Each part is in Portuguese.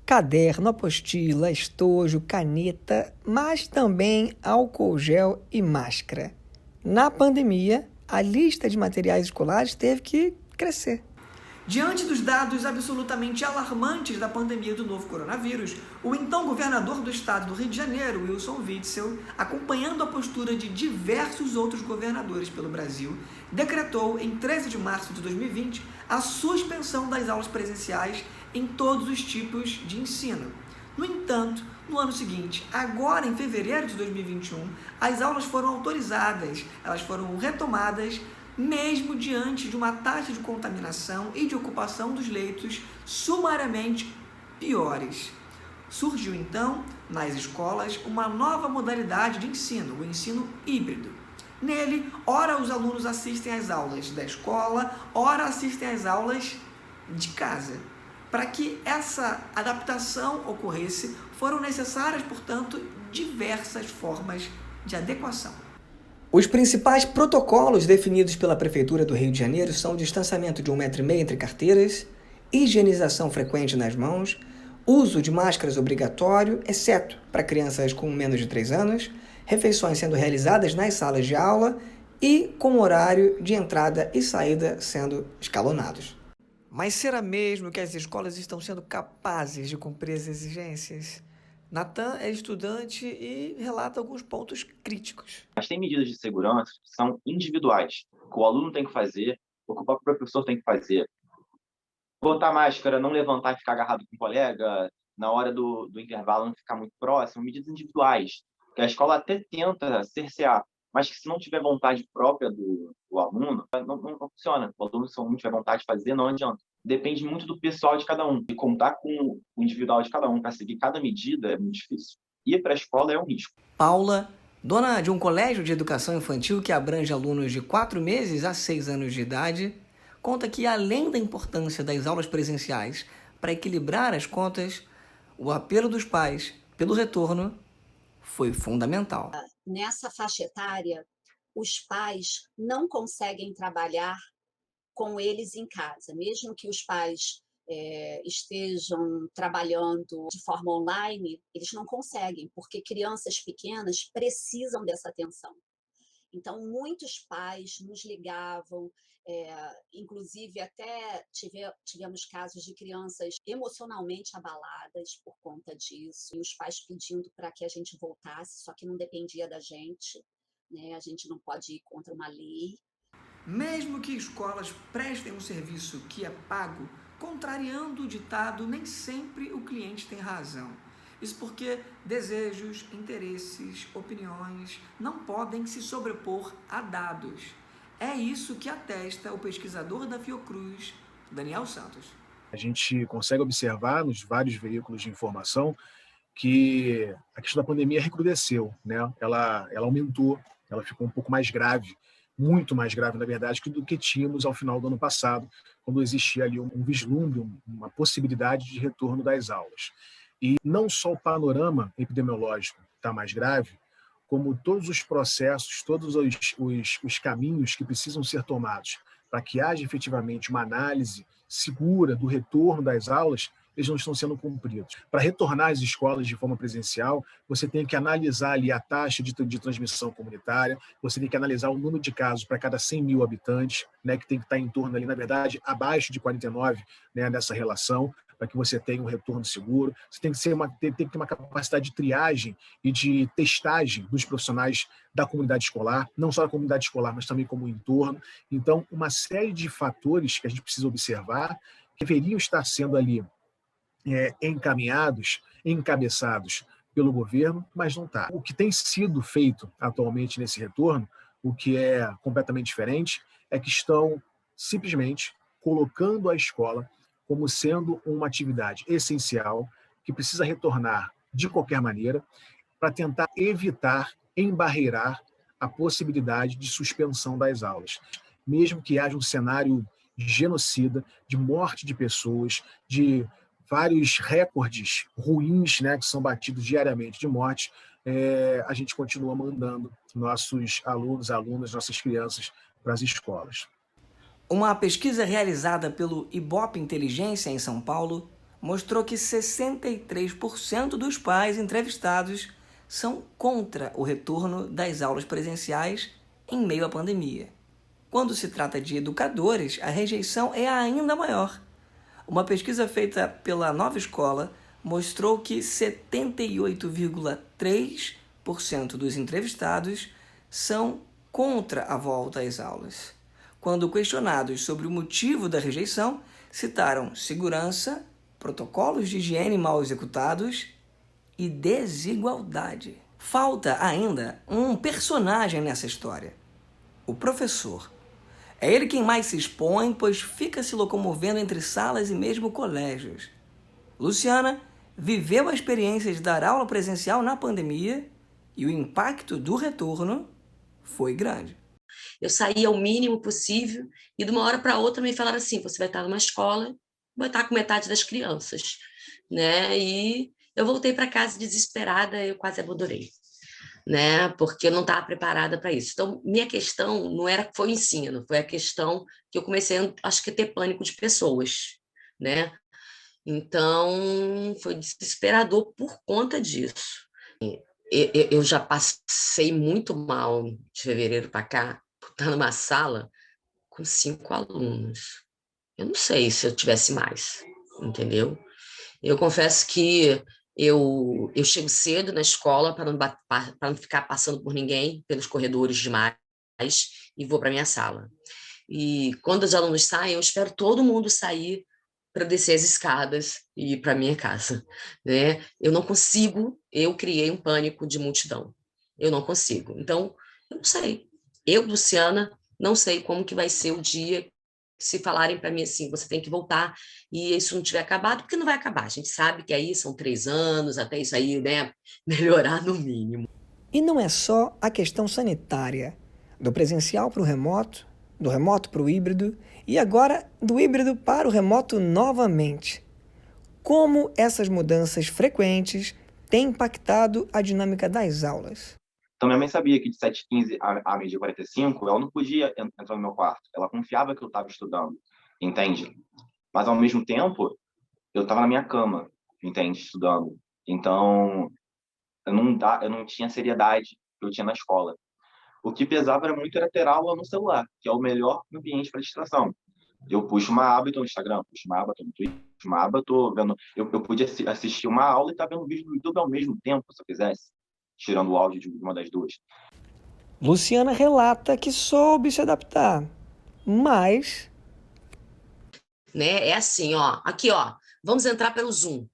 caderno, apostila, estojo, caneta, mas também álcool gel e máscara. Na pandemia, a lista de materiais escolares teve que crescer. Diante dos dados absolutamente alarmantes da pandemia do novo coronavírus, o então governador do estado do Rio de Janeiro, Wilson Witzel, acompanhando a postura de diversos outros governadores pelo Brasil, decretou em 13 de março de 2020 a suspensão das aulas presenciais em todos os tipos de ensino. No entanto, no ano seguinte, agora em fevereiro de 2021, as aulas foram autorizadas, elas foram retomadas, mesmo diante de uma taxa de contaminação e de ocupação dos leitos sumariamente piores. Surgiu então, nas escolas, uma nova modalidade de ensino, o ensino híbrido. Nele, ora os alunos assistem às aulas da escola, ora assistem às aulas de casa. Para que essa adaptação ocorresse, foram necessárias, portanto, diversas formas de adequação. Os principais protocolos definidos pela Prefeitura do Rio de Janeiro são o distanciamento de 1,5 m entre carteiras, higienização frequente nas mãos, uso de máscaras obrigatório, exceto para crianças com menos de 3 anos, refeições sendo realizadas nas salas de aula e com horário de entrada e saída sendo escalonados. Mas será mesmo que as escolas estão sendo capazes de cumprir as exigências? Natan é estudante e relata alguns pontos críticos. Mas tem medidas de segurança que são individuais, que o aluno tem que fazer, ou que o próprio professor tem que fazer. Botar máscara, não levantar e ficar agarrado com o colega, na hora do intervalo não ficar muito próximo, medidas individuais, que a escola até tenta cercear, mas que se não tiver vontade própria do aluno, não funciona. O aluno, se não tiver vontade de fazer, não adianta. Depende muito do pessoal de cada um, e contar com o individual de cada um para seguir cada medida é muito difícil. Ir para a escola é um risco. Paula, dona de um colégio de educação infantil que abrange alunos de 4 meses a 6 anos de idade, conta que, além da importância das aulas presenciais para equilibrar as contas, o apelo dos pais pelo retorno foi fundamental. Nessa faixa etária, os pais não conseguem trabalhar com eles em casa, mesmo que os pais estejam trabalhando de forma online, eles não conseguem, porque crianças pequenas precisam dessa atenção. Então, muitos pais nos ligavam, inclusive até tivemos casos de crianças emocionalmente abaladas por conta disso, e os pais pedindo para que a gente voltasse, só que não dependia da gente, né? A gente não pode ir contra uma lei. Mesmo que escolas prestem um serviço que é pago, contrariando o ditado, nem sempre o cliente tem razão. Isso porque desejos, interesses, opiniões não podem se sobrepor a dados. É isso que atesta o pesquisador da Fiocruz, Daniel Santos. A gente consegue observar nos vários veículos de informação que a questão da pandemia recrudesceu, né? Ela aumentou, ela ficou um pouco mais grave, muito mais grave, na verdade, do que tínhamos ao final do ano passado, quando existia ali um vislumbre, uma possibilidade de retorno das aulas. E não só o panorama epidemiológico está mais grave, como todos os processos, todos os caminhos que precisam ser tomados para que haja efetivamente uma análise segura do retorno das aulas, eles não estão sendo cumpridos. Para retornar às escolas de forma presencial, você tem que analisar ali a taxa de transmissão comunitária, você tem que analisar o número de casos para cada 100 mil habitantes, né, que tem que estar em torno ali, na verdade, abaixo de 49, né, nessa relação, para que você tenha um retorno seguro. Você tem que ter uma capacidade de triagem e de testagem dos profissionais da comunidade escolar, não só da comunidade escolar, mas também como entorno. Então, uma série de fatores que a gente precisa observar que deveriam estar sendo ali encabeçados pelo governo, mas não está. O que tem sido feito atualmente nesse retorno, o que é completamente diferente, é que estão simplesmente colocando a escola como sendo uma atividade essencial que precisa retornar de qualquer maneira para tentar evitar, embarrear a possibilidade de suspensão das aulas, mesmo que haja um cenário genocida, de morte de pessoas, de vários recordes ruins, né, que são batidos diariamente de morte, a gente continua mandando nossos alunos, alunas, nossas crianças para as escolas. Uma pesquisa realizada pelo Ibope Inteligência em São Paulo mostrou que 63% dos pais entrevistados são contra o retorno das aulas presenciais em meio à pandemia. Quando se trata de educadores, a rejeição é ainda maior. Uma pesquisa feita pela Nova Escola mostrou que 78,3% dos entrevistados são contra a volta às aulas. Quando questionados sobre o motivo da rejeição, citaram segurança, protocolos de higiene mal executados e desigualdade. Falta ainda um personagem nessa história: o professor. É ele quem mais se expõe, pois fica se locomovendo entre salas e mesmo colégios. Luciana viveu a experiência de dar aula presencial na pandemia e o impacto do retorno foi grande. Eu saí ao mínimo possível e de uma hora para outra me falaram assim: você vai estar numa escola, vai estar com metade das crianças, né? E eu voltei para casa desesperada, eu quase abandonei, né? Porque eu não estava preparada para isso. Então, minha questão não foi o ensino, foi a questão que eu comecei, acho que, a ter pânico de pessoas, né? Então, foi desesperador por conta disso. Eu já passei muito mal de fevereiro para cá, por estar numa sala com 5 alunos. Eu não sei se eu tivesse mais, entendeu? Eu confesso que eu chego cedo na escola para não ficar passando por ninguém pelos corredores demais e vou para minha sala. E quando os alunos saem, eu espero todo mundo sair para descer as escadas e ir para minha casa, né? Eu não consigo, eu criei um pânico de multidão. Eu não consigo. Então, eu não sei. Eu, Luciana, não sei como que vai ser o dia se falarem para mim assim: você tem que voltar e isso não tiver acabado, porque não vai acabar. A gente sabe que aí são 3 anos até isso aí, né, melhorar no mínimo. E não é só a questão sanitária, do presencial para o remoto, do remoto para o híbrido e agora do híbrido para o remoto novamente. Como essas mudanças frequentes têm impactado a dinâmica das aulas? Então, minha mãe sabia que de 7h15 a meio-dia e 45, ela não podia entrar no meu quarto. Ela confiava que eu estava estudando, entende? Mas, ao mesmo tempo, eu estava na minha cama, entende? Estudando. Então, eu não tinha a seriedade que eu tinha na escola. O que pesava era ter aula no celular, que é o melhor ambiente para distração. Eu puxo uma aba e estou no Instagram, puxo uma aba, estou no Twitter, puxo uma aba, estou vendo... Eu podia assistir uma aula e estar vendo um vídeo no YouTube ao mesmo tempo, se eu quisesse, tirando o áudio de uma das duas. Luciana relata que soube se adaptar, mas... Né? É assim, ó, aqui, ó, vamos entrar pelo Zoom.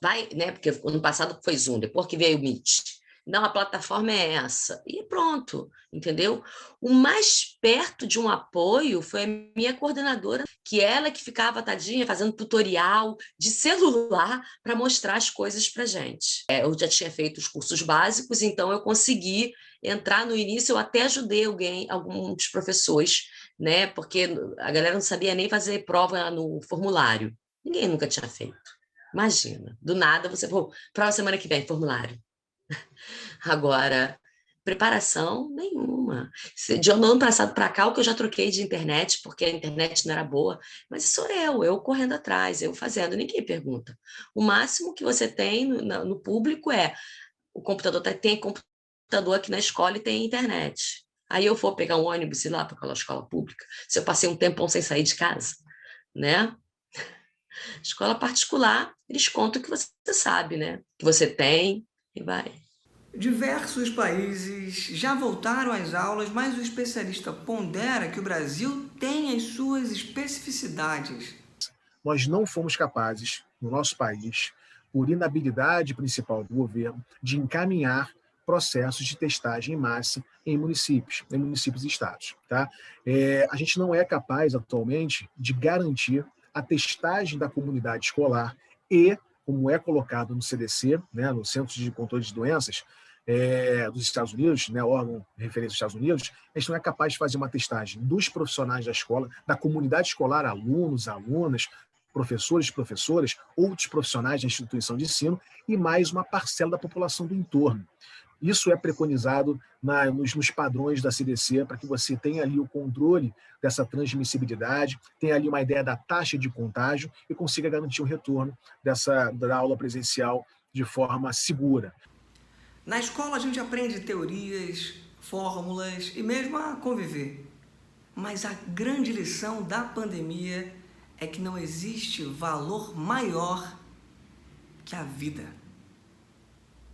Vai, né? Porque ano passado foi Zoom, depois que veio o Meet. Não, a plataforma é essa. E pronto, entendeu? O mais perto de um apoio foi a minha coordenadora, que ela que ficava, tadinha, fazendo tutorial de celular para mostrar as coisas para gente. Eu já tinha feito os cursos básicos, então eu consegui entrar no início, eu até ajudei alguns professores, né? Porque a galera não sabia nem fazer prova no formulário. Ninguém nunca tinha feito. Imagina, do nada você... prova semana que vem, formulário. Agora, preparação nenhuma. De ano passado para cá, o que eu já troquei de internet, porque a internet não era boa, mas sou eu correndo atrás, eu fazendo, ninguém pergunta. O máximo que você tem no público é o computador, tem computador aqui na escola e tem internet. Aí eu vou pegar um ônibus e ir lá para aquela escola pública, se eu passei um tempão sem sair de casa, né? Escola particular, eles contam o que você sabe, né? Que você tem e vai. Diversos países já voltaram às aulas, mas o especialista pondera que o Brasil tem as suas especificidades. Nós não fomos capazes, no nosso país, por inabilidade principal do governo, de encaminhar processos de testagem em massa em municípios e estados. Tá? A gente não é capaz, atualmente, de garantir a testagem da comunidade escolar e, como é colocado no CDC, né, no Centro de Controle de Doenças dos Estados Unidos, né, órgão referente aos Estados Unidos, a gente não é capaz de fazer uma testagem dos profissionais da escola, da comunidade escolar, alunos, alunas, professores, professoras, outros profissionais da instituição de ensino e mais uma parcela da população do entorno. Isso é preconizado nos padrões da CDC, para que você tenha ali o controle dessa transmissibilidade, tenha ali uma ideia da taxa de contágio e consiga garantir o retorno da aula presencial de forma segura. Na escola a gente aprende teorias, fórmulas e mesmo a conviver. Mas a grande lição da pandemia é que não existe valor maior que a vida.